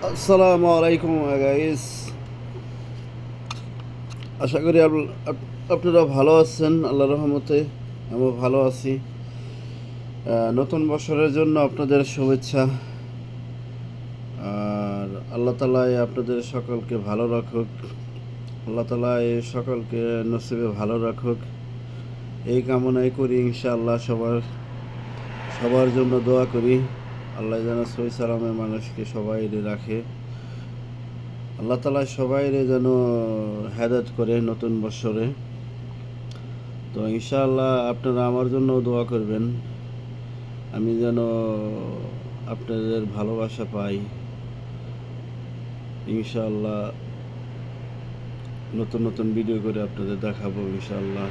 আসসালামু আলাইকুম গাইস। আশা করি আপনারা ভালো আছেন। আল্লাহর রহমতে আমিও ভালো আছি। নতুন বছরের জন্য আপনাদের শুভেচ্ছা। আর আল্লাহ তাআলাই আপনাদের সকলকে ভালো রাখুক। আল্লাহ তাআলাই সকলকে নসিবে ভালো রাখুক, এই কামনাই করি। ইনশাআল্লাহ সবার জন্য দোয়া করি। আল্লাহ যেন সহি সালামে মানুষকে সবাই রাখে। আল্লাহ তাআলা সবাই যেন হেদায়েত করে নতুন বছরে। তো ইনশাআল্লাহ আপনারা আমার জন্য দোয়া করবেন, আমি যেন আপনাদের ভালোবাসা পাই। ইনশাআল্লাহ নতুন নতুন ভিডিও করে আপনাদের দেখাবো ইনশাআল্লাহ।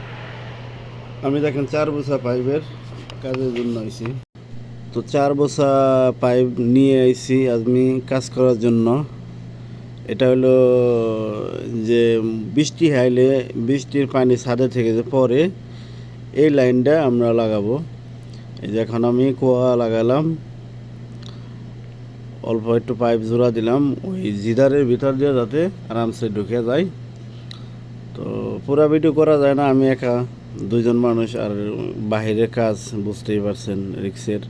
আমি দেখেন 4 বছর পাইপের কাজের জন্য আইছি। তো 4 বছর পাইপ নিয়ে আইছি আমি কাজ করার জন্য। এটা হলো যে বৃষ্টি হাইলে বৃষ্টির পানি ছাদে থেকে যে পরে এই লাইনটা আমরা লাগাবো। এই যে এখন আমি কুয়া লাগালাম, অল্প একটু পাইপ জোড়া দিলাম ওই জিদারের ভিতর দিয়ে যাতে আরামসে ঢুকে যায়। তো পুরা ভিডিও করা যায় না, আমি একা, 2জন মানুষ, আর বাহিরের কাজ বুঝতেই পারছেন, রিক্সের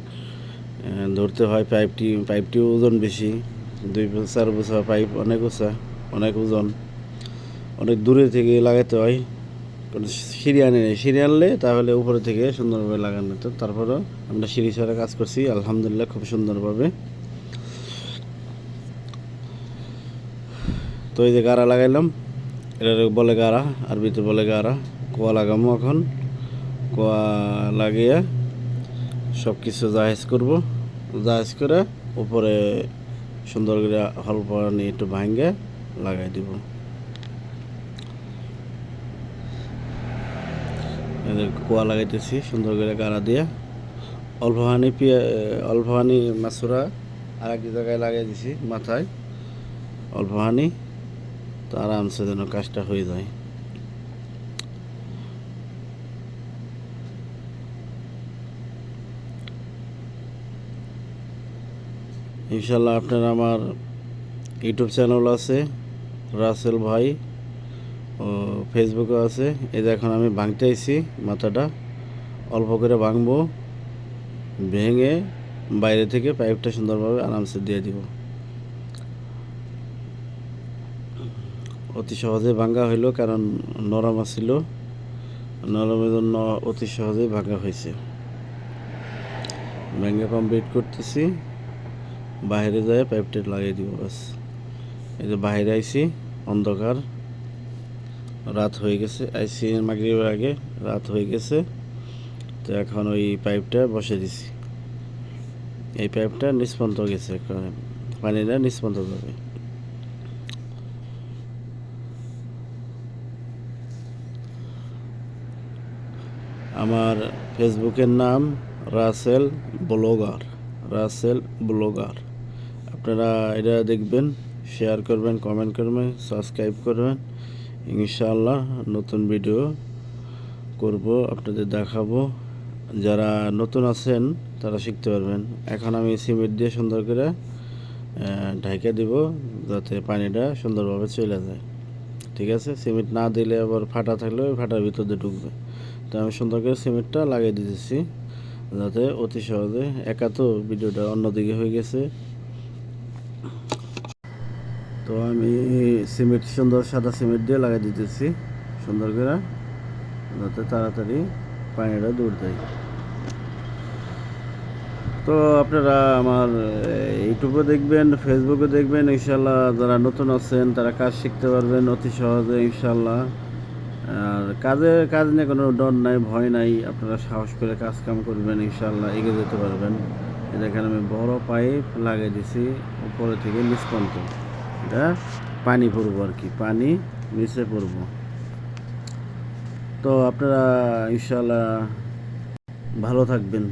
ধরতে হয়। পাইপটিও ওজন বেশি, 2-4 বছর পাইপ অনেক উঁচা, অনেক ওজন, অনেক দূরে থেকে লাগাতে হয়। সিঁড়ি আনি নেই, সিঁড়ি আনলে তাহলে উপরে থেকে সুন্দরভাবে লাগানো হতো। তারপরেও আমরা সিঁড়ি ছাড়া কাজ করছি আলহামদুলিল্লাহ খুব সুন্দরভাবে। তো এই যে গাড়া লাগাইলাম, এটা বলে গাড়া, আরবিতে বলে গাড়া। কোয়া লাগামো এখন, কোয়া লাগিয়ে সব কিছু জাহেজ করবো। জাহেজ করে উপরে সুন্দর করে অল্প নিয়ে একটু ভাঙ্গে লাগাই দিব। কোয়া লাগাইতেছি সুন্দর করে গাড়া দিয়ে। অল্পহানি মাছুরা আর এক জায়গায় লাগিয়ে দিছি মাথায় অল্পহানি, তো আরামসে যেন কাজটা হয়ে যায়। ইনশাল্লাহ আপনার আমার ইউটিউব চ্যানেল আছে রাসেল ভাই, ও ফেসবুকে আছে। এই যে এখন আমি ভাঙতে আইছি মাথাটা, অল্প করে ভাঙবো, ভেঙে বাইরে থেকে পাইপটা সুন্দরভাবে আরামসে দিয়ে দিব। অতি সহজে ভাঙা হইল, কারণ নরম ছিল, নরমের জন্য অতি সহজেই ভাঙা হয়েছে। ভেঙে কমপ্লিট করতেছি, বাইরে যায় পাইপটা লাগিয়ে দিব বাস। এই যে বাইরে আইছি, অন্ধকার, রাত হয়ে গেছে, আইসি মাগরিবের আগে, রাত হয়ে গেছে। তো এখন ওই পাইপটা বসে দিছি। এই পাইপটা নিষ্পন্ত গেছে, পানিটা নিষ্পন্ত যাবে। আমার ফেসবুকের নাম রাসেল ব্লগার, রাসেল ব্লগার। আপনারা এটা দেখবেন, শেয়ার করবেন, কমেন্ট করবেন, সাবস্ক্রাইব করবেন। ইনশাআল্লাহ নতুন ভিডিও করব, আপনাদের দেখাবো। যারা নতুন আছেন তারা শিখতে পারবেন। এখন আমি সিমেন্ট দিয়ে সুন্দর করে ঢাইকা দিব, যাতে পানিটা সুন্দরভাবে চলে যায়। ঠিক আছে, সিমেন্ট না দিলে আবার ফাটা থাকলে ওই ফাটার ভিতর দিয়ে ঢুকবে। তো আমি সুন্দর করে সিমেন্টটা লাগিয়ে দিতেছি, যাতে অতি সহজে, একা তো ভিডিওটা অন্যদিকে হয়ে গেছে। তো আমি সিমেন্ট সুন্দর সাদা সিমেন্ট দিয়ে লাগিয়ে দিতেছি সুন্দর করে, যাতে তাড়াতাড়ি পানিটা দূর দেয়। তো আপনারা আমার ইউটিউবে দেখবেন, ফেসবুকে দেখবেন। ইনশাল্লাহ যারা নতুন আছেন তারা কাজ শিখতে পারবেন অতি সহজে ইনশাল্লাহ। আর কাজ নিয়ে কোনো ডর নাই, ভয় নাই। আপনারা সাহস করে কাজ কাম করবেন, ইনশাল্লাহ এগিয়ে যেতে পারবেন। দেখেন আমি বড় পাইপ লাগিয়ে দিছি, উপরে থেকে নিচ পর্যন্ত। এটা পানি পড়বো আর কি, পানি নিচে পড়বো। তো আপনারা ইনশাল্লাহ ভালো থাকবেন।